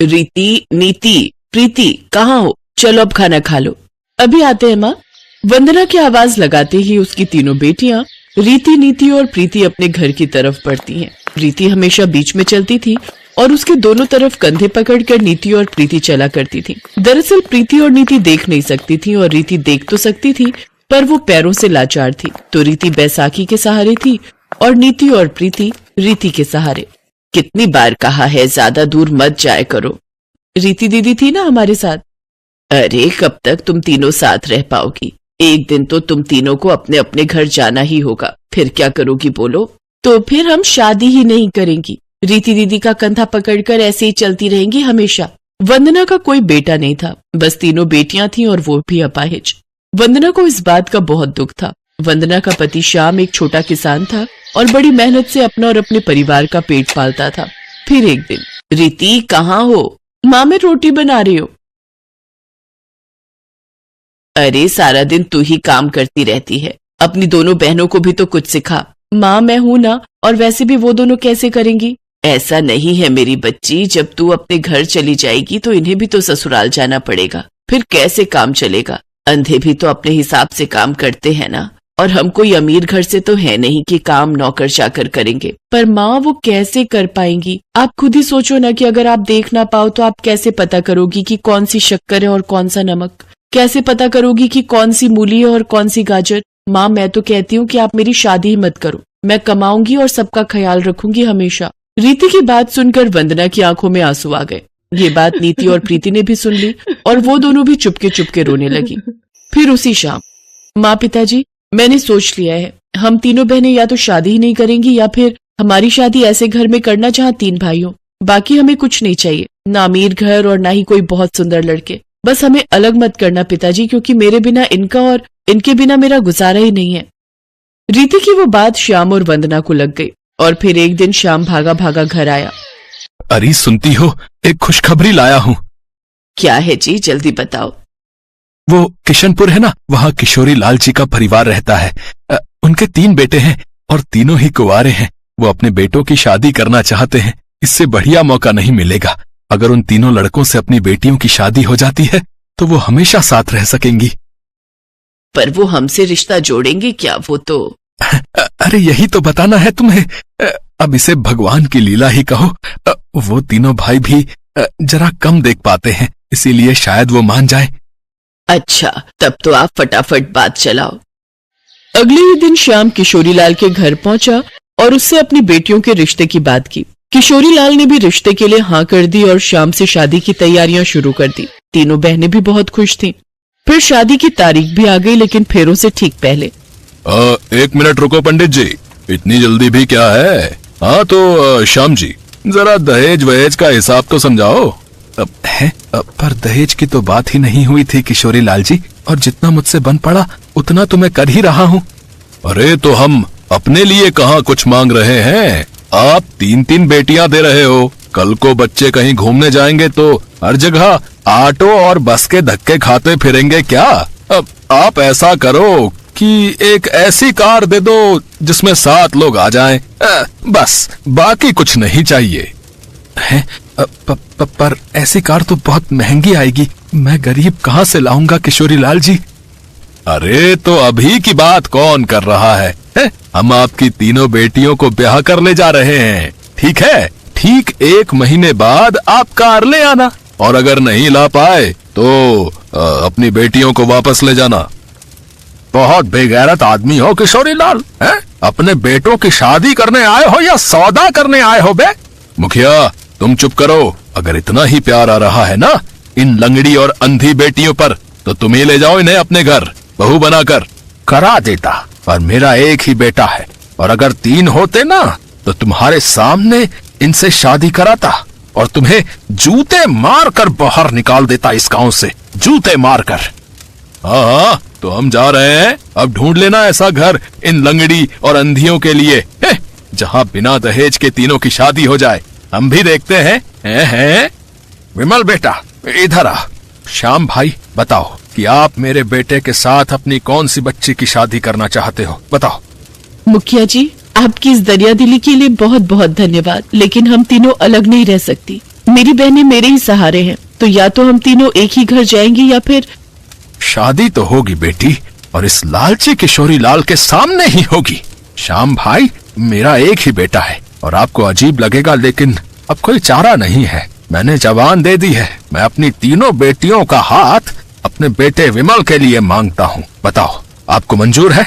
रीति, नीति, प्रीति, कहाँ हो? चलो अब खाना खा लो। अभी आते हैं माँ। वंदना की आवाज लगाते ही उसकी तीनों बेटियां रीति, नीति और प्रीति अपने घर की तरफ बढ़ती हैं। रीति हमेशा बीच में चलती थी और उसके दोनों तरफ कंधे पकड़कर नीति और प्रीति चला करती थी। दरअसल प्रीति और नीति देख नहीं सकती थी और रीति देख तो सकती थी, पर वो पैरों से लाचार थी। तो रीति बैसाखी के सहारे थी और नीति और प्रीति रीति के सहारे। कितनी बार कहा है ज्यादा दूर मत जाया करो। रीति दीदी थी ना हमारे साथ। अरे कब तक तुम तीनों साथ रह पाओगी? एक दिन तो तुम तीनों को अपने अपने घर जाना ही होगा। फिर क्या करोगी बोलो? तो फिर हम शादी ही नहीं करेंगी। रीति दीदी का कंधा पकड़कर ऐसे ही चलती रहेंगी हमेशा। वंदना का कोई बेटा नहीं था, बस तीनों बेटियां थीं और वो भी अपाहिज। वंदना को इस बात का बहुत दुख था। वंदना का पति श्याम एक छोटा किसान था और बड़ी मेहनत से अपना और अपने परिवार का पेट पालता था। फिर एक दिन, रीति कहाँ हो? माँ मैं रोटी बना रही हूँ। अरे सारा दिन तू ही काम करती रहती है, अपनी दोनों बहनों को भी तो कुछ सिखा। माँ मैं हूं ना, और वैसे भी वो दोनों कैसे करेंगी? ऐसा नहीं है मेरी बच्ची, जब तू अपने घर चली जाएगी तो इन्हें भी तो ससुराल जाना पड़ेगा। फिर कैसे काम चलेगा? अंधे भी तो अपने हिसाब से काम करते हैं ना। और हम कोई अमीर घर से तो है नहीं कि काम नौकर चाकर करेंगे। पर माँ वो कैसे कर पाएंगी? आप खुद ही सोचो ना कि अगर आप देख ना पाओ तो आप कैसे पता करोगी कि कौन सी शक्कर है और कौन सा नमक? कैसे पता करोगी कि कौन सी मूली है और कौन सी गाजर? माँ मैं तो कहती हूँ कि आप मेरी शादी ही मत करो। मैं कमाऊंगी और सबका ख्याल रखूंगी हमेशा। रीति की बात सुनकर वंदना की आंखों में आंसू आ गए। ये बात नीति और प्रीति ने भी सुन ली और वो दोनों भी चुपके चुपके रोने लगी। फिर उसी शाम, माँ पिताजी मैंने सोच लिया है, हम तीनों बहनें या तो शादी ही नहीं करेंगी या फिर हमारी शादी ऐसे घर में करना जहाँ 3 भाई हो। बाकी हमें कुछ नहीं चाहिए, ना अमीर घर और ना ही कोई बहुत सुंदर लड़के। बस हमें अलग मत करना पिताजी, क्योंकि मेरे बिना इनका और इनके बिना मेरा गुजारा ही नहीं है। रीति की वो बात श्याम और वंदना को लग गई और फिर एक दिन श्याम भागा भागा घर आया। अरे सुनती हो, एक खुशखबरी लाया हूँ। क्या है जी, जल्दी बताओ। वो किशनपुर है ना, वहाँ किशोरी लाल जी का परिवार रहता है। उनके 3 बेटे हैं और तीनों ही कुंवारे हैं। वो अपने बेटों की शादी करना चाहते हैं। इससे बढ़िया मौका नहीं मिलेगा। अगर उन तीनों लड़कों से अपनी बेटियों की शादी हो जाती है तो वो हमेशा साथ रह सकेंगी। पर वो हमसे रिश्ता जोड़ेंगे क्या? वो तो अरे यही तो बताना है तुम्हें। अब इसे भगवान की लीला ही कहो। वो तीनों भाई भी जरा कम देख पाते हैं, इसीलिए शायद वो मान जाए। अच्छा, तब तो आप फटाफट बात चलाओ। अगले ही दिन श्याम किशोरीलाल के घर पहुंचा और उससे अपनी बेटियों के रिश्ते की बात की। किशोरीलाल ने भी रिश्ते के लिए हाँ कर दी और श्याम से शादी की तैयारियां शुरू कर दी। तीनों बहनें भी बहुत खुश थीं। फिर शादी की तारीख भी आ गई, लेकिन फेरों से ठीक पहले। 1 मिनट रुको पंडित जी, इतनी जल्दी भी क्या है? हाँ तो श्याम जी, जरा दहेज वहेज का हिसाब तो समझाओ। पर दहेज की तो बात ही नहीं हुई थी किशोरी लाल जी, और जितना मुझसे बन पड़ा उतना तो मैं कर ही रहा हूँ। अरे तो हम अपने लिए कहाँ कुछ मांग रहे हैं, आप 3-3 बेटियां दे रहे हो। कल को बच्चे कहीं घूमने जाएंगे तो हर जगह ऑटो और बस के धक्के खाते फिरेंगे क्या? अब आप ऐसा करो कि एक ऐसी कार दे दो जिसमें 7 लोग आ जाएं। बस, बाकी कुछ नहीं चाहिए। है? पर ऐसी कार तो बहुत महंगी आएगी, मैं गरीब कहाँ से लाऊंगा किशोरी लाल जी? अरे तो अभी की बात कौन कर रहा है? हम आपकी तीनों बेटियों को ब्याह कर ले जा रहे हैं, ठीक है? ठीक 1 महीने बाद आप कार ले आना, और अगर नहीं ला पाए तो अपनी बेटियों को वापस ले जाना। बहुत बेगैरत आदमी हो किशोरी लाल, है? अपने बेटों की शादी करने आए हो या सौदा करने आए हो बे? मुखिया तुम चुप करो। अगर इतना ही प्यार आ रहा है ना इन लंगड़ी और अंधी बेटियों पर, तो तुम ही ले जाओ इन्हें अपने घर बहू बनाकर। करा देता, पर मेरा एक ही बेटा है, और अगर 3 होते ना तो तुम्हारे सामने इनसे शादी कराता और तुम्हें जूते मार कर बाहर निकाल देता इस गांव से, जूते मार कर। हाँ, तो हम जा रहे हैं। अब ढूंढ लेना ऐसा घर इन लंगड़ी और अंधियों के लिए, जहाँ बिना दहेज के तीनों की शादी हो जाए। हम भी देखते हैं। विमल बेटा इधर आ। श्याम भाई बताओ कि आप मेरे बेटे के साथ अपनी कौन सी बच्ची की शादी करना चाहते हो, बताओ। मुखिया जी, आपकी इस दरिया दिली के लिए बहुत बहुत धन्यवाद, लेकिन हम तीनों अलग नहीं रह सकती। मेरी बहनें मेरे ही सहारे हैं, तो या तो हम तीनों एक ही घर जाएंगे या फिर। शादी तो होगी बेटी, और इस लालची किशोरी लाल के सामने ही होगी। श्याम भाई मेरा एक ही बेटा है, और आपको अजीब लगेगा लेकिन अब कोई चारा नहीं है। मैंने जबान दे दी है, मैं अपनी तीनों बेटियों का हाथ अपने बेटे विमल के लिए मांगता हूँ। बताओ आपको मंजूर है?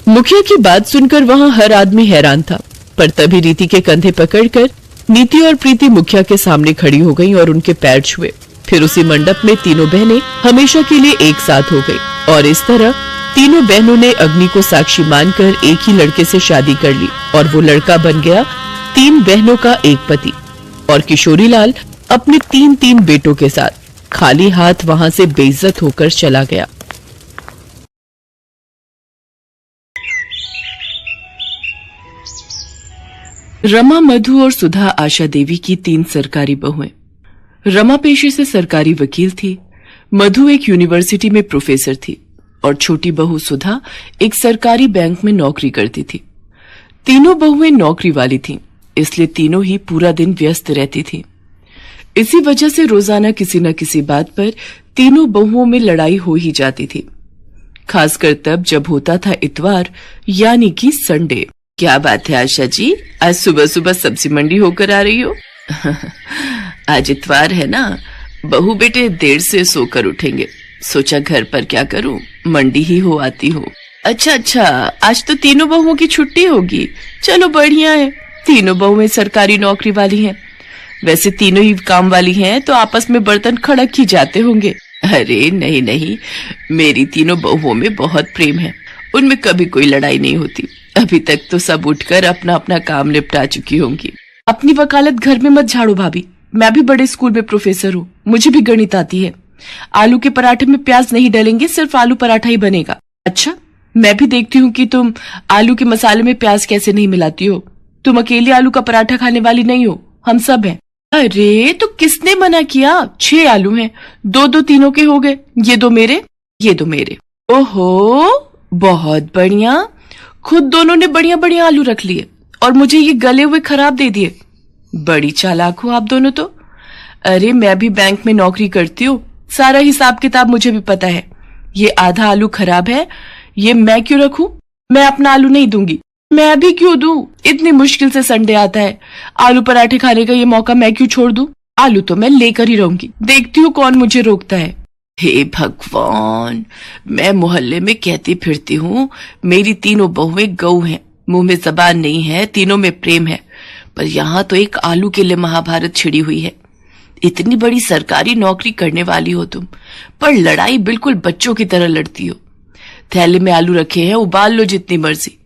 मुखिया की बात सुनकर वहाँ हर आदमी हैरान था, पर तभी रीति के कंधे पकड़कर नीति और प्रीति मुखिया के सामने खड़ी हो गईं और उनके पैर छुए। फिर उसी मंडप में तीनों बहनें हमेशा के लिए एक साथ हो गई, और इस तरह तीनों बहनों ने अग्नि को साक्षी मानकर एक ही लड़के से शादी कर ली, और वो लड़का बन गया 3 बहनों का एक पति। और किशोरी लाल अपने 3 बेटों के साथ खाली हाथ वहां से बेइज्जत होकर चला गया। रमा, मधु और सुधा आशा देवी की 3 सरकारी बहुएं। रमा पेशे से सरकारी वकील थी, मधु एक यूनिवर्सिटी में प्रोफेसर थी, और छोटी बहू सुधा एक सरकारी बैंक में नौकरी करती थी। तीनों बहुएं नौकरी वाली थीं, इसलिए तीनों ही पूरा दिन व्यस्त रहती थीं। इसी वजह से रोजाना किसी न किसी बात पर तीनों बहुओं में लड़ाई हो ही जाती थी, खासकर तब जब होता था इतवार, यानी कि संडे। क्या बात है आशा जी, आज सुबह सुबह सब्जी मंडी होकर आ रही हो? आज इतवार है ना, बहू बेटे देर से सोकर उठेंगे, सोचा घर पर क्या करूं, मंडी ही हो आती हूँ। अच्छा, आज तो तीनों बहुओं की छुट्टी होगी, चलो बढ़िया है। तीनों बहुएं सरकारी नौकरी वाली हैं, वैसे तीनों ही काम वाली हैं, तो आपस में बर्तन खड़क ही जाते होंगे। अरे नहीं, मेरी तीनों बहुओं में बहुत प्रेम है, उनमें कभी कोई लड़ाई नहीं होती। अभी तक तो सब उठकर अपना अपना काम निपटा चुकी होंगी। अपनी वकालत घर में मत झाड़ो भाभी, मैं भी बड़े स्कूल में प्रोफेसर हूँ, मुझे भी गणित आती है। आलू के पराठे में प्याज नहीं डलेंगे, सिर्फ आलू पराठा ही बनेगा। अच्छा, मैं भी देखती हूँ कि तुम आलू के मसाले में प्याज कैसे नहीं मिलाती हो। तुम अकेली आलू का पराठा खाने वाली नहीं हो, हम सब हैं। अरे तो किसने मना किया, 6 आलू हैं, 2 तीनों के हो गए, ये 2 मेरे, ये 2 मेरे। ओहो बहुत बढ़िया, खुद दोनों ने बढ़िया बढ़िया आलू रख लिए और मुझे ये गले हुए खराब दे दिए। बड़ी चालाक हो आप दोनों तो। अरे मैं भी बैंक में नौकरी करती हूँ, सारा हिसाब किताब मुझे भी पता है। ये आधा आलू खराब है, ये मैं क्यों रखूं? मैं अपना आलू नहीं दूंगी। मैं भी क्यों दूं? इतनी मुश्किल से संडे आता है, आलू पराठे खाने का ये मौका मैं क्यों छोड़ दूं? आलू तो मैं लेकर ही रहूंगी, देखती हूँ कौन मुझे रोकता है। हे भगवान, मैं मोहल्ले में कहती फिरती हूँ मेरी तीनों बहुएं गऊ हैं, मुंह में जबान नहीं है, तीनों में प्रेम है, पर यहाँ तो एक आलू के लिए महाभारत छिड़ी हुई है। इतनी बड़ी सरकारी नौकरी करने वाली हो तुम, पर लड़ाई बिल्कुल बच्चों की तरह लड़ती हो। थैले में आलू रखे हैं, उबाल लो जितनी मर्जी।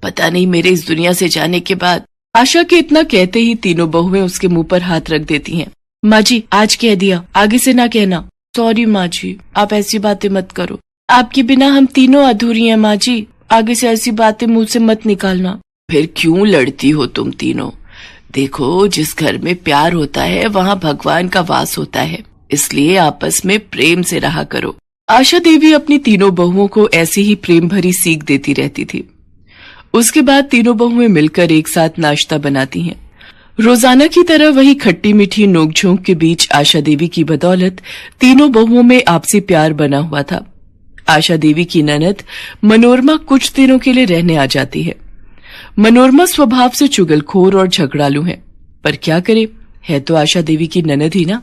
पता नहीं मेरे इस दुनिया से जाने के बाद। आशा के इतना कहते ही तीनों बहुएं उसके मुंह पर हाथ रख देती हैं। माँ जी आज कह दिया, आगे से ना कहना। सॉरी माँ जी, आप ऐसी बातें मत करो, आपके बिना हम तीनों अधूरी हैं माँ जी, आगे से ऐसी बातें मुंह से मत निकालना। फिर क्यों लड़ती हो तुम तीनों? देखो, जिस घर में प्यार होता है वहाँ भगवान का वास होता है, इसलिए आपस में प्रेम से रहा करो। आशा देवी अपनी तीनों बहुओं को ऐसी ही प्रेम भरी सीख देती रहती थी। उसके बाद तीनों बहुएं मिलकर एक साथ नाश्ता बनाती हैं। रोजाना की तरह वही खट्टी मीठी नोकझोंक के बीच आशा देवी की बदौलत तीनों बहुओं में आपसी प्यार बना हुआ था। आशा देवी की ननद मनोरमा कुछ दिनों के लिए रहने आ जाती है। मनोरमा स्वभाव से चुगलखोर और झगड़ालू है, पर क्या करे, है तो आशा देवी की ननद ही ना।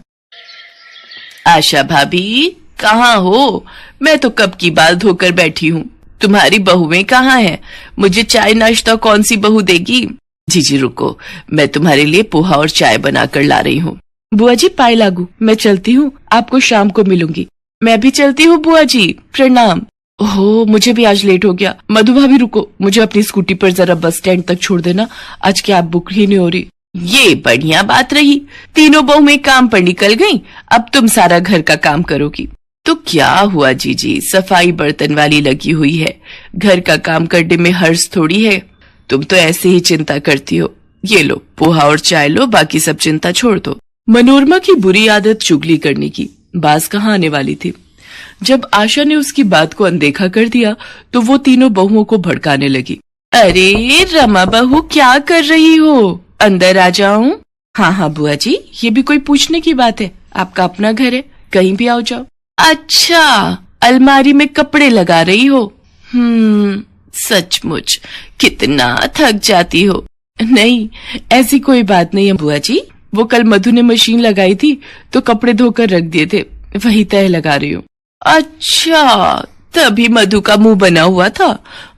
आशा भाभी कहाँ हो? मैं तो कब की बाल धोकर बैठी हूँ, तुम्हारी बहुएं कहाँ हैं? मुझे चाय नाश्ता कौन सी बहू देगी? जी रुको, मैं तुम्हारे लिए पोहा और चाय बनाकर ला रही हूँ। बुआ जी पाए लागू, मैं चलती हूँ, आपको शाम को मिलूंगी। मैं भी चलती हूँ बुआ जी, प्रणाम। ओहो मुझे भी आज लेट हो गया। मधु भाभी रुको, मुझे अपनी स्कूटी पर जरा बस स्टैंड तक छोड़ देना, आज कैब बुक ही नहीं हो रही। ये बढ़िया बात रही, तीनों बहुएं काम पर निकल गईं, अब तुम सारा घर का काम करोगी। तो क्या हुआ जीजी, सफाई बर्तन वाली लगी हुई है, घर का काम करने में हर्ष थोड़ी है। तुम तो ऐसे ही चिंता करती हो। ये लो पोहा और चाय लो, बाकी सब चिंता छोड़ दो। मनोरमा की बुरी आदत चुगली करने की बाज कहाँ आने वाली थी। जब आशा ने उसकी बात को अनदेखा कर दिया तो वो तीनों बहुओं को भड़काने लगी। अरे रमा बहू क्या कर रही हो, अंदर आ जाऊं? हाँ हाँ बुआ जी, ये भी कोई पूछने की बात है? आपका अपना घर है, कहीं भी आओ जाओ। अच्छा, अलमारी में कपड़े लगा रही हो? सचमुच कितना थक जाती हो। नहीं, ऐसी कोई बात नहीं है बुआ जी, वो कल मधु ने मशीन लगाई थी तो कपड़े धोकर रख दिए थे, वही तय लगा रही हूँ। अच्छा, तभी मधु का मुंह बना हुआ था,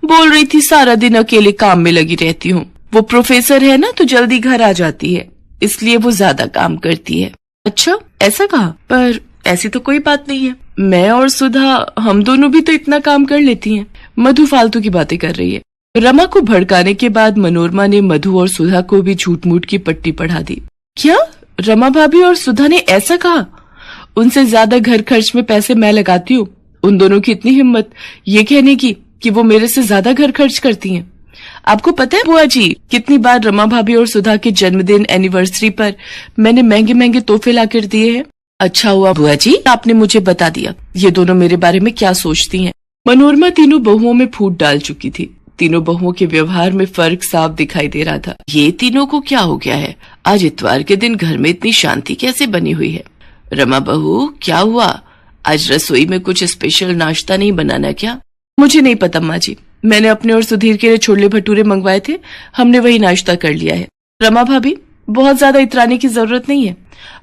बोल रही थी सारा दिन अकेले काम में लगी रहती हूँ। वो प्रोफेसर है ना तो जल्दी घर आ जाती है, इसलिए वो ज्यादा काम करती है। अच्छा, ऐसा कहा? पर ऐसी तो कोई बात नहीं है, मैं और सुधा हम दोनों भी तो इतना काम कर लेती हैं। मधु फालतू की बातें कर रही है। रमा को भड़काने के बाद मनोरमा ने मधु और सुधा को भी झूठ मूठ की पट्टी पढ़ा दी। क्या रमा भाभी और सुधा ने ऐसा कहा? उनसे ज्यादा घर खर्च में पैसे मैं लगाती हूँ। उन दोनों की इतनी हिम्मत ये कहने की कि वो मेरे से ज्यादा घर खर्च करती हैं। आपको पता है बुआ जी, कितनी बार रमा भाभी और सुधा के जन्मदिन एनिवर्सरी पर मैंने महंगे महंगे तोहफे लाकर दिए हैं। अच्छा हुआ बुआ जी आपने मुझे बता दिया, ये दोनों मेरे बारे में क्या सोचती हैं। मनोरमा तीनों बहुओं में फूट डाल चुकी थी। तीनों बहुओं के व्यवहार में फर्क साफ दिखाई दे रहा था। ये तीनों को क्या हो गया है? आज इतवार के दिन घर में इतनी शांति कैसे बनी हुई है? रमा बहू, क्या हुआ? आज रसोई में कुछ स्पेशल नाश्ता नहीं बनाना क्या? मुझे नहीं पता माँ जी, मैंने अपने और सुधीर के लिए छोले भटूरे मंगवाए थे, हमने वही नाश्ता कर लिया है। रमा भाभी, बहुत ज्यादा इतराने की जरूरत नहीं है,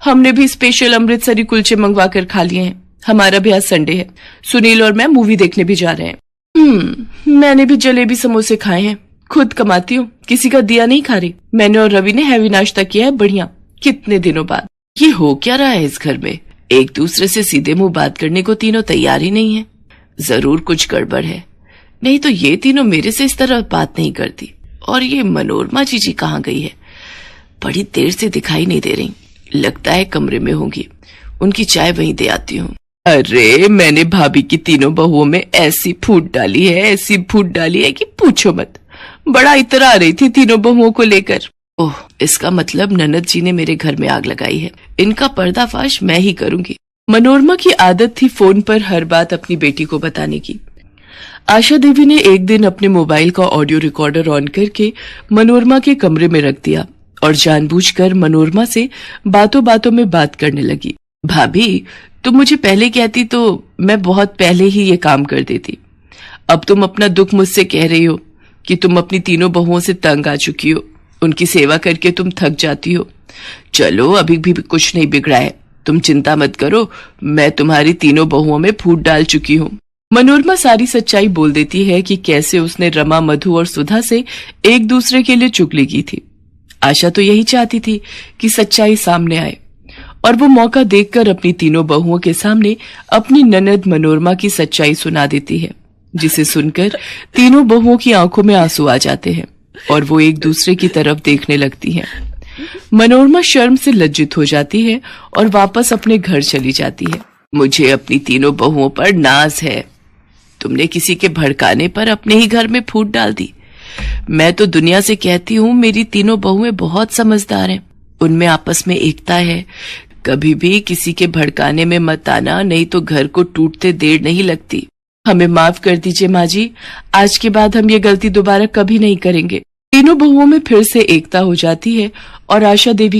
हमने भी स्पेशल अमृतसरी कुलचे मंगवा कर खा लिए हैं। हमारा भी आज संडे है, सुनील और मैं मूवी देखने भी जा रहे हैं। मैंने भी जलेबी समोसे खाए हैं, खुद कमाती हूँ, किसी का दिया नहीं खा रही। मैंने और रवि ने हैवी नाश्ता किया है, बढ़िया, कितने दिनों बाद। ये हो क्या रहा है इस घर में? एक दूसरे से सीधे मुंह बात करने को तीनों तैयार ही नहीं है। जरूर कुछ गड़बड़ है, नहीं तो ये तीनों मेरे से इस तरह बात नहीं करती। और ये मनोरमा जी कहाँ गई है? बड़ी देर से दिखाई नहीं दे रही, लगता है कमरे में होंगी। उनकी चाय वहीं दे आती हूँ। अरे मैंने भाभी की तीनों बहुओं में ऐसी फूट डाली है, ऐसी फूट डाली है कि पूछो मत। बड़ा इतरा रही थी तीनों बहुओं को लेकर। ओह, इसका मतलब ननद जी ने मेरे घर में आग लगाई है। इनका पर्दाफाश मैं ही करूंगी। मनोरमा की आदत थी फोन पर हर बात अपनी बेटी को बताने की। आशा देवी ने एक दिन अपने मोबाइल का ऑडियो रिकॉर्डर ऑन करके मनोरमा के कमरे में रख दिया और जानबूझकर मनोरमा से बातों बातों में बात करने लगी। भाभी, तुम मुझे पहले कहती तो मैं बहुत पहले ही ये काम कर देती। अब तुम अपना दुख मुझसे कह रही हो कि तुम अपनी तीनों बहुओं से तंग आ चुकी हो, उनकी सेवा करके तुम थक जाती हो। चलो, अभी भी कुछ नहीं बिगड़ा है, तुम चिंता मत करो, मैं तुम्हारी तीनों बहुओं में फूट डाल चुकी हूँ। मनोरमा सारी सच्चाई बोल देती है कि कैसे उसने रमा, मधु और सुधा से एक दूसरे के लिए चुगली की थी। आशा तो यही चाहती थी कि सच्चाई सामने आए और वो मौका देखकर अपनी तीनों बहुओं के सामने अपनी ननद मनोरमा की सच्चाई सुना देती है, जिसे सुनकर तीनों बहुओं की आंखों में आंसू आ जाते हैं और वो एक दूसरे की तरफ देखने लगती हैं। मनोरमा शर्म से लज्जित हो जाती है और वापस अपने घर चली जाती है। मुझे अपनी तीनों बहुओं पर नाज है। तुमने किसी के भड़काने पर अपने ही घर में फूट डाल दी। मैं तो दुनिया से कहती हूँ मेरी तीनों बहुएं बहुत समझदार हैं, उनमें आपस में एकता है। कभी भी किसी के भड़काने में मत आना, नहीं तो घर को टूटते देर नहीं लगती। हमें माफ कर दीजिए माँ जी, आज के बाद हम ये गलती दोबारा कभी नहीं करेंगे। तीनों बहुओं में फिर से एकता हो जाती है और आशा देवी